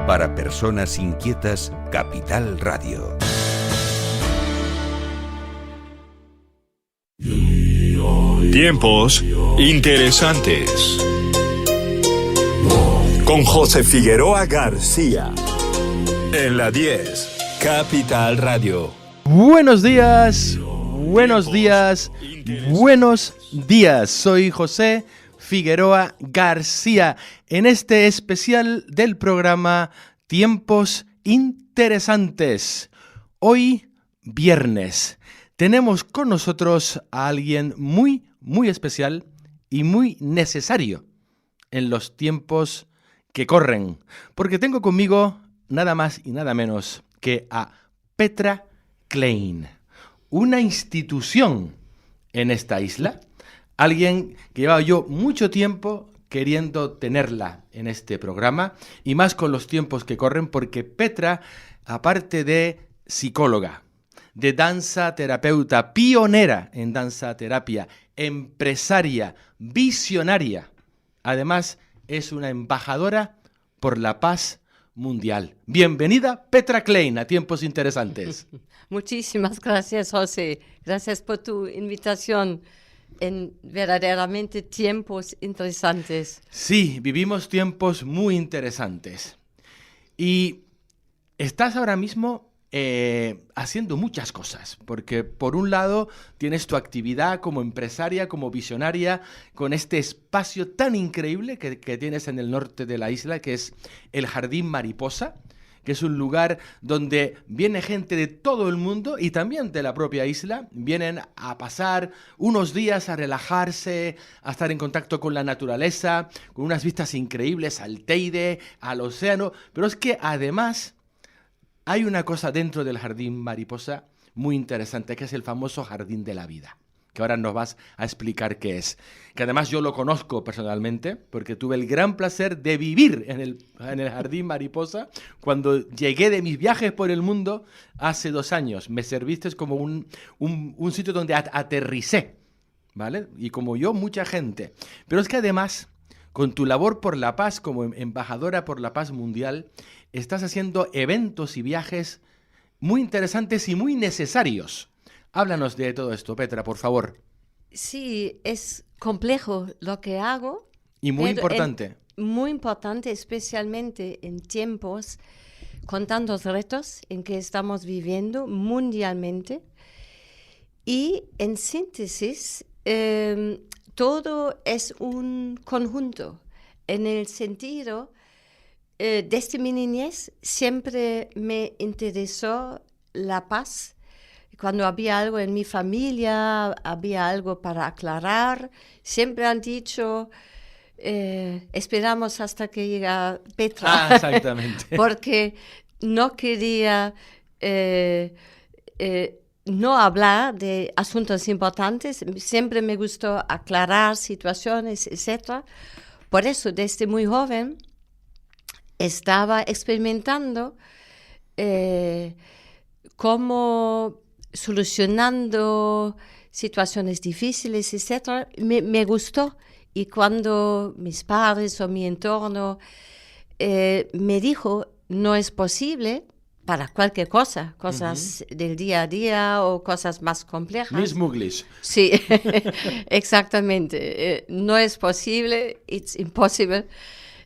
Para personas inquietas, Capital Radio. Tiempos interesantes. Con José Figueroa García. En la 10, Capital Radio. Buenos días, buenos días, buenos días. Soy José Figueroa García en este especial del programa Tiempos Interesantes. Hoy, viernes, tenemos con nosotros a alguien muy especial y muy necesario en los tiempos que corren, porque tengo conmigo nada más y nada menos que a Petra Klein, una institución en esta isla, alguien que llevaba yo mucho tiempo queriendo tenerla en este programa, y más con los tiempos que corren, porque Petra, aparte de psicóloga, de danza terapeuta, pionera en danza terapia, empresaria, visionaria, además es una embajadora por la paz mundial. Bienvenida, Petra Klein, a Tiempos Interesantes. Muchísimas gracias, José. Gracias por tu invitación en verdaderamente tiempos interesantes. Sí, vivimos tiempos muy interesantes. Y estás ahora mismo haciendo muchas cosas, porque por un lado tienes tu actividad como empresaria, como visionaria, con este espacio tan increíble que tienes en el norte de la isla, que es el Jardín Mariposa, que es un lugar donde viene gente de todo el mundo y también de la propia isla. Vienen a pasar unos días a relajarse, a estar en contacto con la naturaleza, con unas vistas increíbles al Teide, al océano. Pero es que además hay una cosa dentro del Jardín Mariposa muy interesante, que es el famoso Jardín de la Vida, que ahora nos vas a explicar qué es. Que además yo lo conozco personalmente, porque tuve el gran placer de vivir en el Jardín Mariposa cuando llegué de mis viajes por el mundo hace 2 años. Me serviste como un sitio donde aterricé, ¿vale? Y como yo, mucha gente. Pero es que además, con tu labor por la paz como embajadora por la paz mundial, estás haciendo eventos y viajes muy interesantes y muy necesarios. Háblanos de todo esto, Petra, por favor. Sí, es complejo lo que hago. Y muy importante. Muy importante, especialmente en tiempos con tantos retos en que estamos viviendo mundialmente. Y en síntesis, todo es un conjunto, en el sentido, desde mi niñez siempre me interesó la paz. Cuando había algo en mi familia, había algo para aclarar, siempre han dicho, esperamos hasta que llega Petra. Exactamente. Porque no quería no hablar de asuntos importantes, siempre me gustó aclarar situaciones, etc. Por eso, desde muy joven, estaba experimentando cómo solucionando situaciones difíciles, etc. Me gustó. Y cuando mis padres o mi entorno me dijo, no es posible para cualquier cosa, cosas del día a día o cosas más complejas. Miss Muglish. Sí, exactamente. No es posible, it's impossible.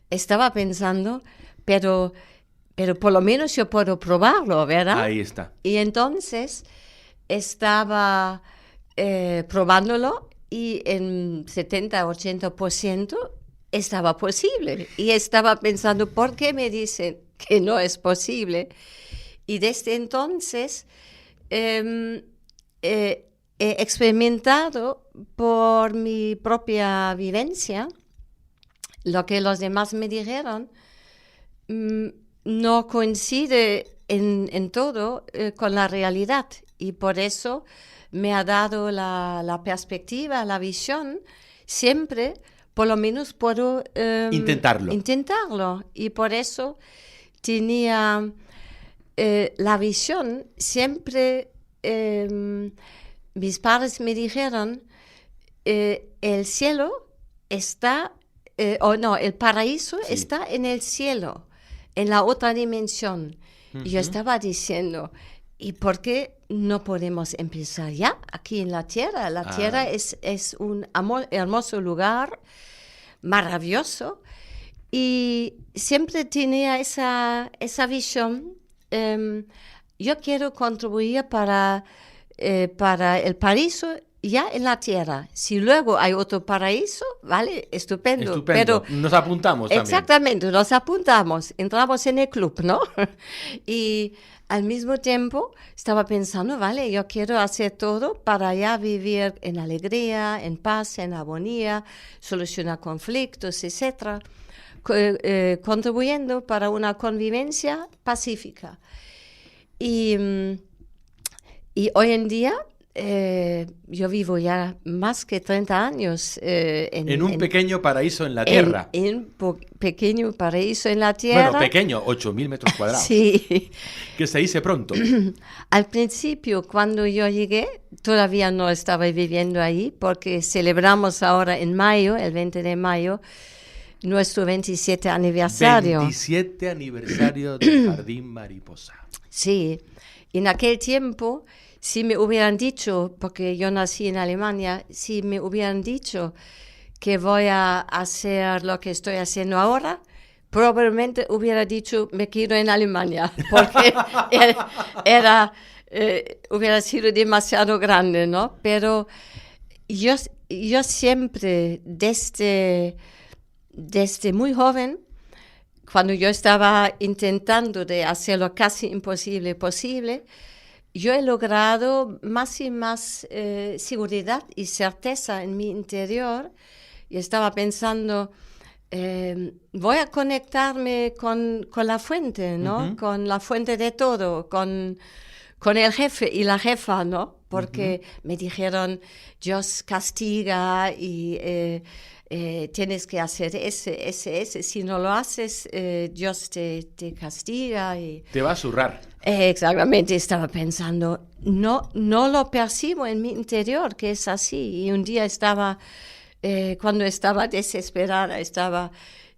Estaba pensando, pero por lo menos yo puedo probarlo, ¿verdad? Ahí está. Y entonces estaba probándolo y en 70-80% estaba posible. Y estaba pensando, ¿por qué me dicen que no es posible? Y desde entonces he experimentado por mi propia vivencia lo que los demás me dijeron. No coincide en todo con la realidad, y por eso me ha dado la perspectiva, la visión. Siempre, por lo menos, puedo intentarlo. Y por eso tenía la visión. Siempre mis padres me dijeron, el cielo está, el paraíso está en el cielo. en la otra dimensión. Y yo estaba diciendo, ¿y por qué no podemos empezar ya aquí en la Tierra? La Tierra es un hermoso lugar, maravilloso. Y siempre tenía esa visión. Yo quiero contribuir para el paraíso ya en la Tierra. Si luego hay otro paraíso, vale, estupendo. Estupendo. Pero nos apuntamos también. exactamente, nos apuntamos, entramos en el club, ¿no? Y al mismo tiempo estaba pensando, vale, yo quiero hacer todo para ya vivir en alegría, en paz, en armonía, solucionar conflictos, etcétera, contribuyendo para una convivencia pacífica. Y hoy en día yo vivo ya más que 30 años en un pequeño paraíso en la Tierra. En un pequeño paraíso en la Tierra. Bueno, pequeño, 8.000 metros cuadrados. Sí. Que se dice pronto. Al principio, cuando yo llegué, todavía no estaba viviendo ahí, porque celebramos ahora en mayo, el 20 de mayo, nuestro 27 aniversario. 27 aniversario del Jardín Mariposa. Sí, en aquel tiempo, si me hubieran dicho, porque yo nací en Alemania, si me hubieran dicho que voy a hacer lo que estoy haciendo ahora, probablemente hubiera dicho, me quedo en Alemania, porque hubiera sido demasiado grande, ¿no? Pero yo siempre, desde muy joven, cuando yo estaba intentando de hacer lo casi imposible posible, yo he logrado más y más seguridad y certeza en mi interior. Y estaba pensando, voy a conectarme con la fuente, ¿no? Uh-huh. Con la fuente de todo, con el jefe y la jefa, ¿no? Porque me dijeron, Dios castiga y tienes que hacer ese. Si no lo haces, Dios te castiga. Y te va a zurrar. Exactamente, estaba pensando, no lo percibo en mi interior, que es así. Y un día cuando estaba desesperada, estaba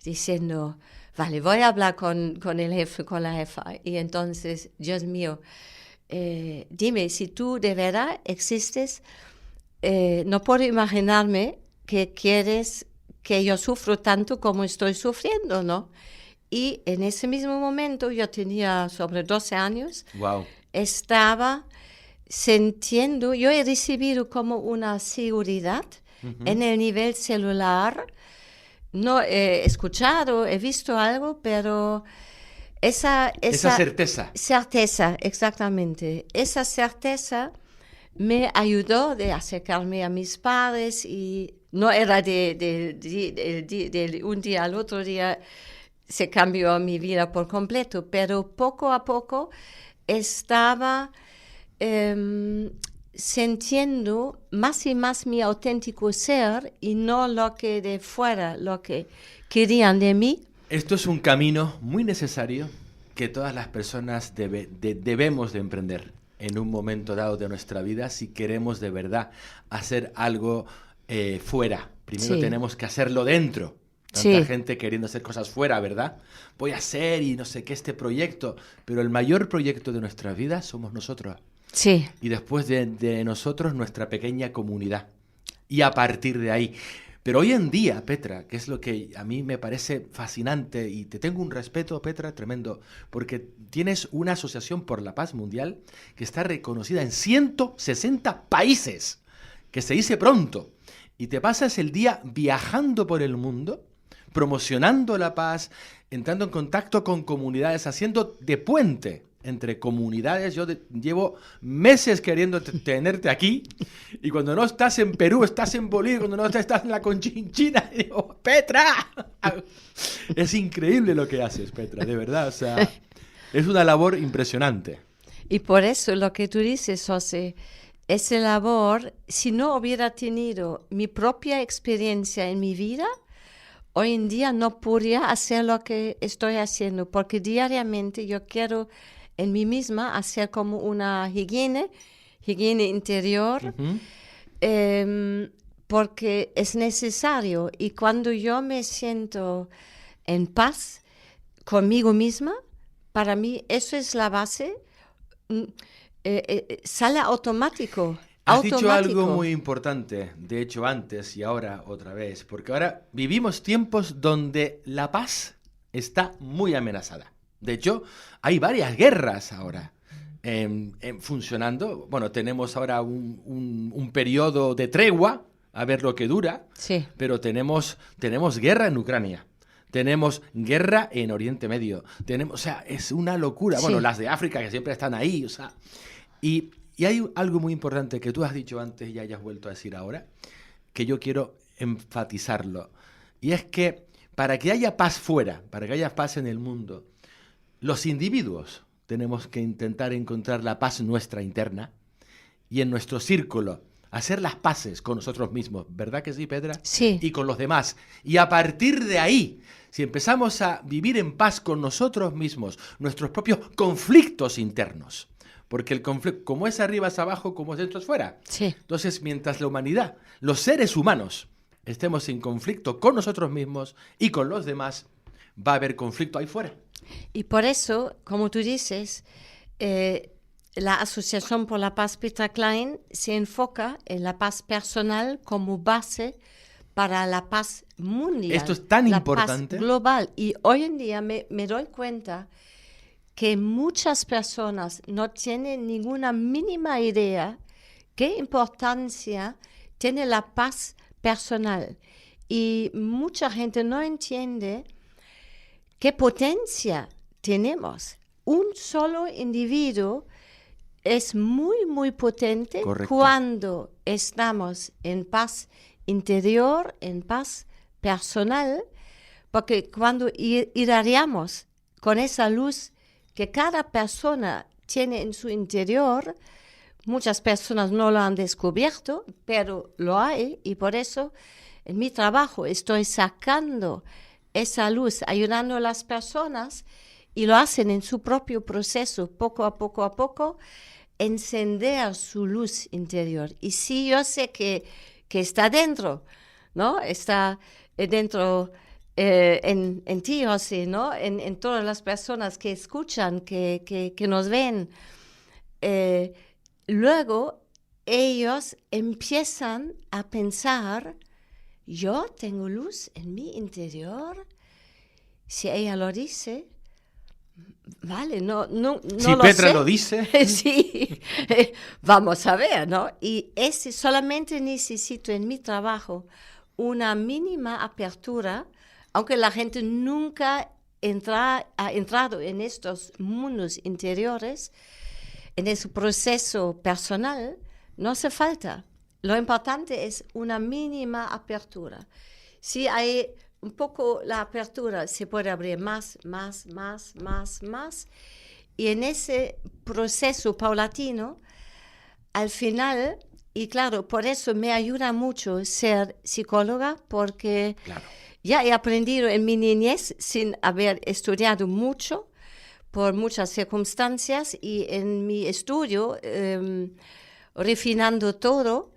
diciendo, vale, voy a hablar con el jefe, con la jefa. Y entonces, Dios mío, dime, si tú de verdad existes, no puedo imaginarme que quieres que yo sufro tanto como estoy sufriendo, ¿no? Y en ese mismo momento, yo tenía sobre 12 años, wow. Estaba sintiendo, yo he recibido como una seguridad en el nivel celular. No he escuchado, he visto algo, pero esa certeza. Certeza, exactamente. Esa certeza me ayudó de acercarme a mis padres y no era de un día al otro día, se cambió mi vida por completo, pero poco a poco estaba sintiendo más y más mi auténtico ser y no lo que de fuera, lo que querían de mí. Esto es un camino muy necesario que todas las personas debemos de emprender en un momento dado de nuestra vida si queremos de verdad hacer algo fuera. Primero tenemos que hacerlo dentro. Tanta gente queriendo hacer cosas fuera, ¿verdad? Voy a hacer y no sé qué este proyecto, pero el mayor proyecto de nuestra vida somos nosotros. Sí. Y después de nosotros, nuestra pequeña comunidad. Y a partir de ahí. Pero hoy en día, Petra, que es lo que a mí me parece fascinante, y te tengo un respeto, Petra, tremendo, porque tienes una asociación por la paz mundial que está reconocida en 160 países, que se dice pronto, y te pasas el día viajando por el mundo, promocionando la paz, entrando en contacto con comunidades, haciendo de puente entre comunidades. Yo llevo meses queriendo tenerte aquí, y cuando no estás en Perú, estás en Bolivia, cuando no estás en la Conchinchina, y digo, ¡Petra! Es increíble lo que haces, Petra, de verdad, o sea, es una labor impresionante. Y por eso lo que tú dices, José, esa labor, si no hubiera tenido mi propia experiencia en mi vida, hoy en día no podría hacer lo que estoy haciendo, porque diariamente yo quiero en mí misma hacer como una higiene interior, porque es necesario. Y cuando yo me siento en paz, conmigo misma, para mí eso es la base. Sale automático. Has dicho algo muy importante, de hecho antes y ahora otra vez, porque ahora vivimos tiempos donde la paz está muy amenazada. De hecho, hay varias guerras ahora funcionando. Bueno, tenemos ahora un periodo de tregua, a ver lo que dura, Sí. pero tenemos guerra en Ucrania. Tenemos guerra en Oriente Medio. O sea, es una locura. Sí. Bueno, las de África que siempre están ahí, o sea. Y hay algo muy importante que tú has dicho antes y hayas vuelto a decir ahora, que yo quiero enfatizarlo. Y es que para que haya paz fuera, para que haya paz en el mundo, los individuos tenemos que intentar encontrar la paz nuestra interna y en nuestro círculo hacer las paces con nosotros mismos. ¿Verdad que sí, Pedra? Sí. Y con los demás. Y a partir de ahí, si empezamos a vivir en paz con nosotros mismos, nuestros propios conflictos internos, porque el conflicto, como es arriba es abajo, como es dentro es fuera. Sí. Entonces, mientras la humanidad, los seres humanos, estemos en conflicto con nosotros mismos y con los demás, va a haber conflicto ahí fuera. Y por eso, como tú dices, la Asociación por la Paz Peter Klein se enfoca en la paz personal como base para la paz mundial. Esto es tan la importante. Paz global. Y hoy en día me doy cuenta que muchas personas no tienen ninguna mínima idea qué importancia tiene la paz personal. Y mucha gente no entiende qué potencia tenemos. Un solo individuo es muy, muy potente. Correcto. Cuando estamos en paz interior, en paz personal, porque cuando irradiamos con esa luz que cada persona tiene en su interior, muchas personas no lo han descubierto, pero lo hay, y por eso en mi trabajo estoy sacando esa luz, ayudando a las personas, y lo hacen en su propio proceso, poco a poco, encender su luz interior. Y sí, yo sé que está dentro, ¿no? Está dentro en ti, José, ¿no? En todas las personas que escuchan, que nos ven. Luego, ellos empiezan a pensar, yo tengo luz en mi interior. Si ella lo dice, vale, no Si lo Petra sé. lo dice. Sí, vamos a ver, ¿no? Y solamente necesito en mi trabajo una mínima apertura, aunque la gente nunca ha entrado en estos mundos interiores, en ese proceso personal, no hace falta. Lo importante es una mínima apertura. Si hay un poco la apertura, se puede abrir más. Y en ese proceso paulatino, al final, y claro, por eso me ayuda mucho ser psicóloga, porque Claro. ya he aprendido en mi niñez sin haber estudiado mucho, por muchas circunstancias, y en mi estudio, refinando todo,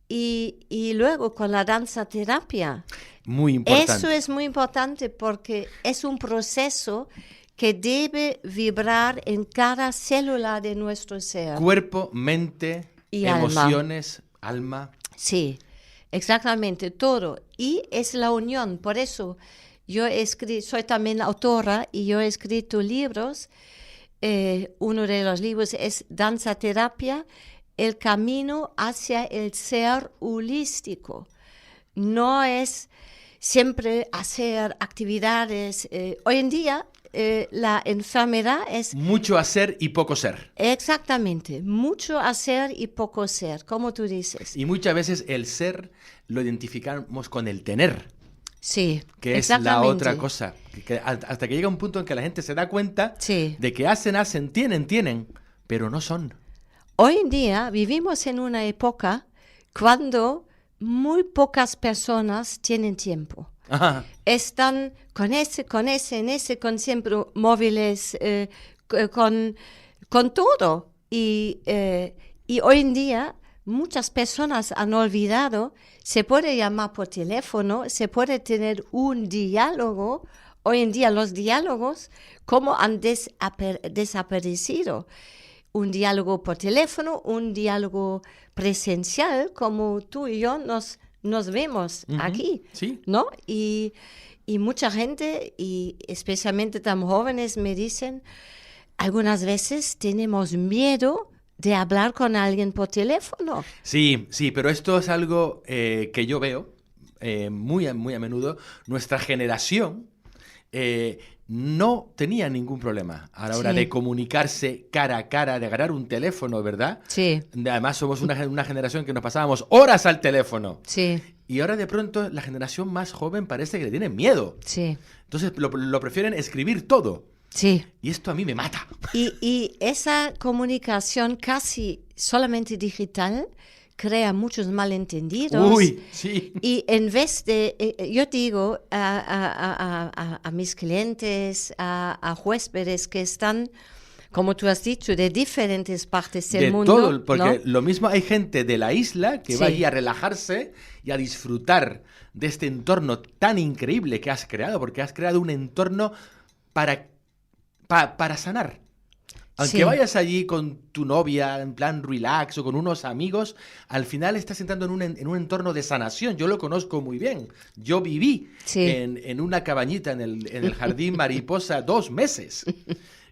y luego con la danza terapia. Muy importante. Eso es muy importante porque es un proceso que debe vibrar en cada célula de nuestro ser. Cuerpo, mente, Y emociones, alma. Sí, exactamente, todo. Y es la unión. Por eso yo soy también autora y yo he escrito libros. Uno de los libros es Danza Terapia, el camino hacia el ser holístico. No es siempre hacer actividades. Hoy en día la enfermedad es... Mucho hacer y poco ser. Exactamente, mucho hacer y poco ser, como tú dices. Y muchas veces el ser lo identificamos con el tener, Sí, que es la otra cosa. Hasta que llega un punto en que la gente se da cuenta Sí. de que hacen, tienen, pero no son. Hoy en día vivimos en una época cuando muy pocas personas tienen tiempo. Ajá. Están con siempre móviles, con todo. Y hoy en día muchas personas han olvidado, se puede llamar por teléfono, se puede tener un diálogo hoy en día los diálogos, cómo han desaparecido. Un diálogo por teléfono, un diálogo presencial, como tú y yo nos vemos aquí, Sí. ¿no? Y mucha gente, y especialmente tan jóvenes, me dicen, algunas veces tenemos miedo de hablar con alguien por teléfono. Sí, pero esto es algo que yo veo muy a menudo. Nuestra generación no tenía ningún problema a la hora Sí. de comunicarse cara a cara, de agarrar un teléfono, ¿verdad? Sí, Además, somos una generación que nos pasábamos horas al teléfono. sí, Y ahora de pronto la generación más joven parece que le tiene miedo. sí, Entonces lo prefieren escribir todo. sí. Y esto a mí me mata. Y esa comunicación casi solamente digital crea muchos malentendidos. Uy, sí. Y en vez de, yo digo a mis clientes, a huéspedes que están, como tú has dicho, de diferentes partes del De mundo. todo, porque ¿no? lo mismo hay gente de la isla que va Sí. allí a relajarse y a disfrutar de este entorno tan increíble que has creado, porque has creado un entorno para sanar. Aunque Sí. vayas allí con tu novia en plan relax o con unos amigos, al final estás entrando en un entorno de sanación. Yo lo conozco muy bien. Yo viví Sí. en una cabañita en el jardín mariposa 2 meses.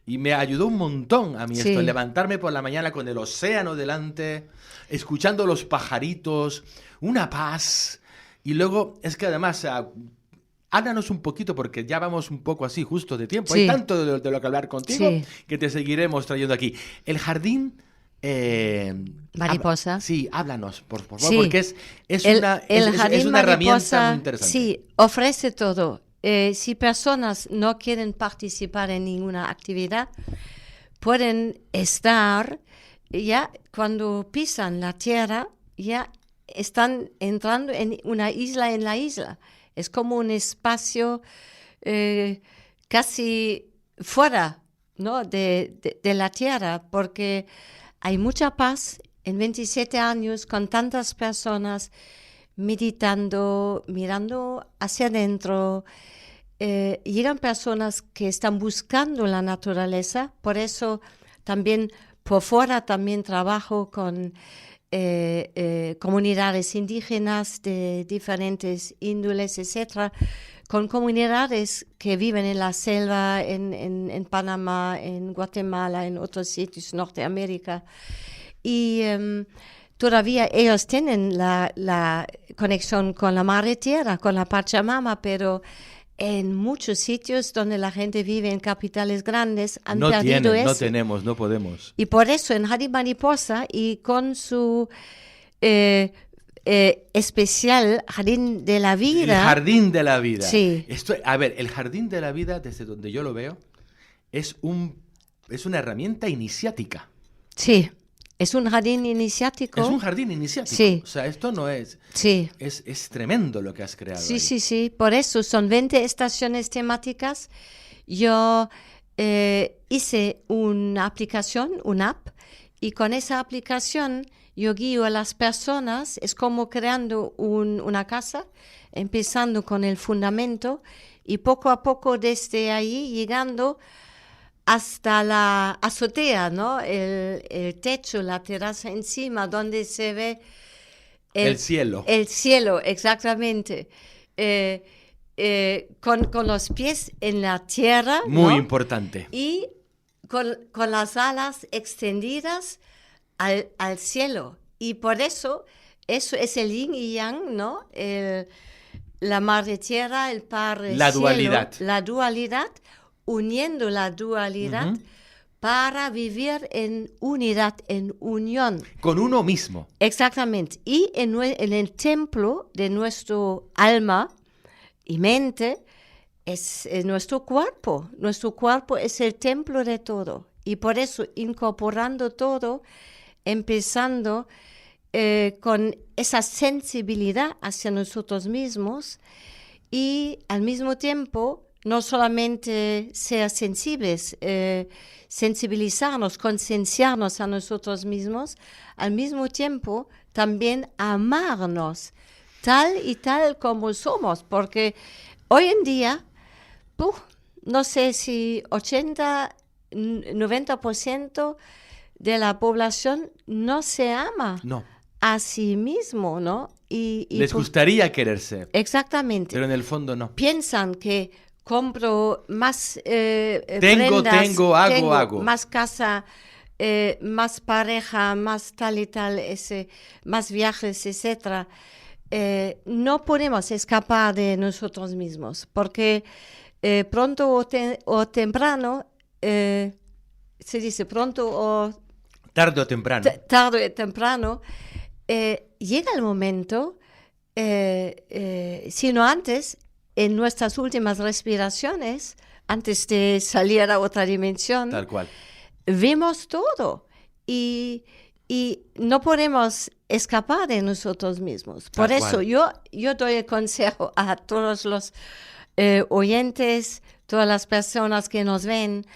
Y me ayudó un montón a mí Sí. esto, levantarme por la mañana con el océano delante, escuchando los pajaritos, una paz. Y luego, es que además, háblanos un poquito, porque ya vamos un poco así, justo de tiempo. Sí. Hay tanto de lo que hablar contigo Sí. que te seguiremos trayendo aquí. El jardín... Mariposa. Sí, háblanos, por favor, Sí. porque es El una jardín herramienta mariposa, muy interesante. sí, ofrece todo. Si personas no quieren participar en ninguna actividad, pueden estar, ya cuando pisan la tierra, ya están entrando en una isla en la isla. Es como un espacio casi fuera, ¿no? de la tierra, porque hay mucha paz en 27 años con tantas personas meditando, mirando hacia adentro. Llegan personas que están buscando la naturaleza, por eso también por fuera también trabajo con comunidades indígenas de diferentes índoles, etcétera, con comunidades que viven en la selva, en Panamá, en Guatemala, en otros sitios, Norteamérica. Y todavía ellos tienen la conexión con la madre tierra, con la Pachamama, pero en muchos sitios donde la gente vive en capitales grandes han perdido eso. No tenemos, no podemos. Y por eso en Jardín Mariposa y con su especial Jardín de la Vida. El jardín de la vida. Sí. A ver, el jardín de la vida, desde donde yo lo veo, es una herramienta iniciática. Sí, es un jardín iniciático. Es un jardín iniciático. Sí. O sea, esto no es... Sí. Es tremendo lo que has creado Sí, ahí. sí, sí. Por eso son 20 estaciones temáticas. Yo hice una aplicación, una app, y con esa aplicación yo guío a las personas. Es como creando una casa, empezando con el fundamento y poco a poco desde ahí llegando hasta la azotea, ¿no? El techo, la terraza encima, donde se ve El cielo. El cielo, exactamente. Con los pies en la tierra. Muy ¿no? importante. Y con las alas extendidas al cielo. Y por eso es el yin y yang, ¿no? La madre tierra, el padre La cielo. dualidad. La dualidad, uniendo la dualidad para vivir en unidad, en unión. Con uno mismo. Exactamente. Y en el templo de nuestro alma y mente es nuestro cuerpo. Nuestro cuerpo es el templo de todo. Y por eso, incorporando todo, empezando con esa sensibilidad hacia nosotros mismos y al mismo tiempo no solamente ser sensibles, sensibilizarnos, concienciarnos a nosotros mismos, al mismo tiempo también amarnos tal y tal como somos, porque hoy en día no sé si 90% de la población no se ama No. a sí mismo, ¿no? Les gustaría quererse, Exactamente. pero en el fondo no. Piensan que compro más Tengo, prendas, hago. más casa, más pareja, más tal y tal, más viajes, etc. No podemos escapar de nosotros mismos, porque pronto o temprano, se dice pronto o Tarde o temprano. tarde o temprano, llega el momento, sino antes, en nuestras últimas respiraciones, antes de salir a otra dimensión, Tal cual. vemos todo y no podemos escapar de nosotros mismos. Por Tal eso cual. yo doy el consejo a todos los oyentes, todas las personas que nos ven,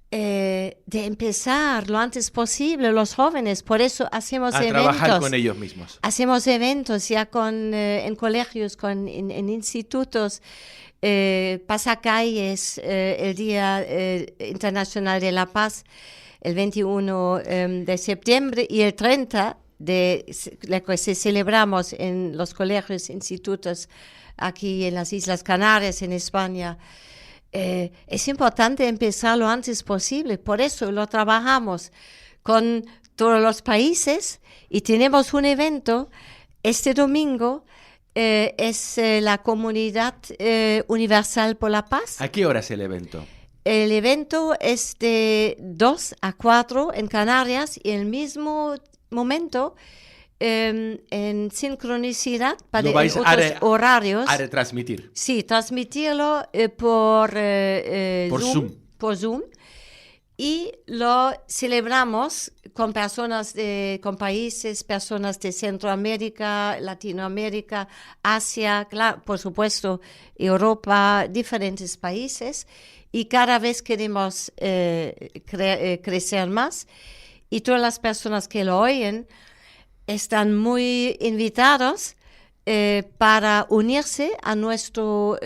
de empezar lo antes posible, los jóvenes. Por eso hacemos A eventos. trabajar con ellos mismos. Hacemos eventos ya en colegios, en institutos, pasacalles, el Día Internacional de la Paz, el 21 de septiembre y el 30 que se celebramos en los colegios, institutos aquí en las Islas Canarias, en España. Es importante empezar lo antes posible, por eso lo trabajamos con todos los países y tenemos un evento este domingo, es la Comunidad Universal por la Paz. ¿A qué hora es el evento? El evento es de 2 a 4 en Canarias y el mismo momento en sincronicidad Lo en vais otros horarios. a retransmitir. Sí, transmitirlo por Zoom. Por Zoom. Y lo celebramos con con países, personas de Centroamérica, Latinoamérica, Asia, claro, por supuesto, Europa, diferentes países. Y cada vez queremos crecer más. Y todas las personas que lo oyen están muy invitados para unirse a nuestro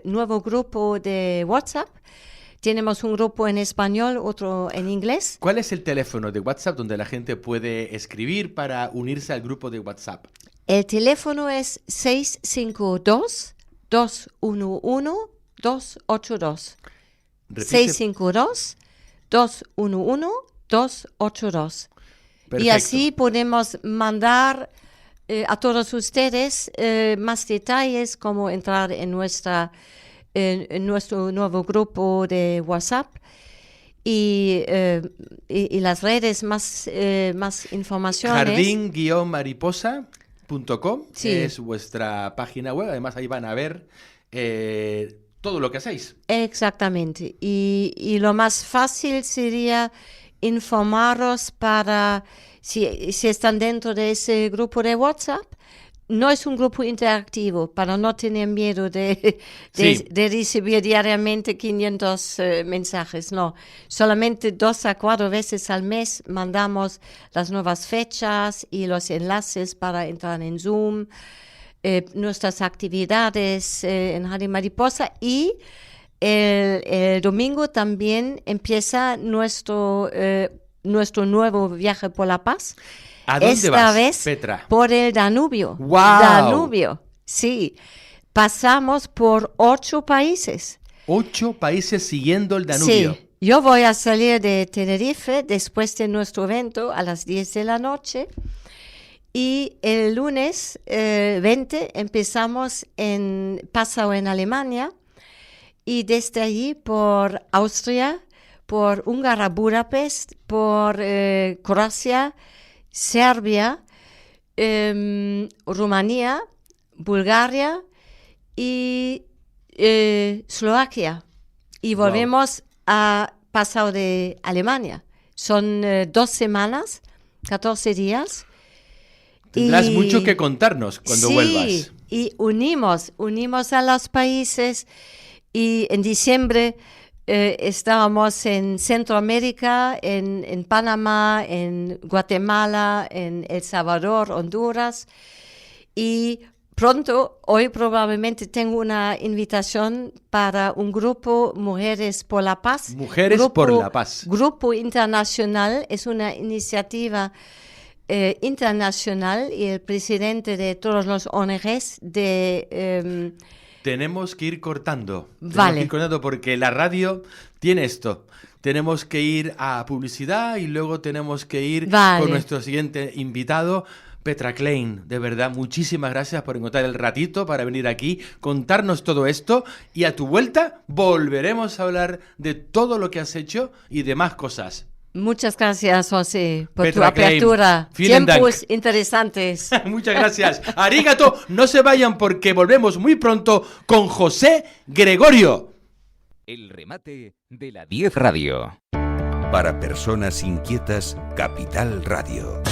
nuevo grupo de WhatsApp. Tenemos un grupo en español, otro en inglés. ¿Cuál es el teléfono de WhatsApp donde la gente puede escribir para unirse al grupo de WhatsApp? El teléfono es 652-211-282. 652-211-282. Perfecto. Y así podemos mandar a todos ustedes más detalles, como entrar en nuestro nuevo grupo de WhatsApp y las redes, más informaciones. Jardín-mariposa.com Sí. es vuestra página web. Además, ahí van a ver todo lo que hacéis. Exactamente. Y lo más fácil sería informaros para, si están dentro de ese grupo de WhatsApp. No es un grupo interactivo, para no tener miedo de recibir diariamente 500 mensajes, no. Solamente 2 a 4 veces al mes mandamos las nuevas fechas y los enlaces para entrar en Zoom, nuestras actividades en Jardín Mariposa, y el domingo también empieza nuestro nuevo viaje por la paz. ¿A dónde Esta vas, vez Petra? por el Danubio. ¡Guau! Danubio, sí. Pasamos por 8 países. 8 países siguiendo el Danubio. Sí. Yo voy a salir de Tenerife después de nuestro evento a las 10 de la noche. Y el lunes 20 empezamos en Passau, en Alemania. Y desde allí por Austria, por Hungría, Budapest, por Croacia, Serbia, Rumanía, Bulgaria y Eslovaquia. Y volvemos a Passau de Alemania. Son 2 semanas, 14 días. Tendrás mucho que contarnos cuando vuelvas. Sí, y unimos a los países. Y en diciembre estábamos en Centroamérica, en Panamá, en Guatemala, en El Salvador, Honduras. Y pronto, hoy probablemente tengo una invitación para un grupo Mujeres por la Paz. Mujeres por la Paz. Grupo internacional, es una iniciativa internacional y el presidente de todos los ONGs de... Tenemos que ir cortando. Vale. Tenemos que ir cortando porque la radio tiene esto. Tenemos que ir a publicidad y luego tenemos que ir Vale. con nuestro siguiente invitado, Petra Klein. De verdad, muchísimas gracias por encontrar el ratito para venir aquí, contarnos todo esto y a tu vuelta volveremos a hablar de todo lo que has hecho y de más cosas. Muchas gracias, José, por Petra tu Klein, apertura. vielen Tiempos Dank. interesantes. Muchas gracias. Arigato, no se vayan porque volvemos muy pronto con José Gregorio. El remate de la 10 Radio. Para personas inquietas, Capital Radio.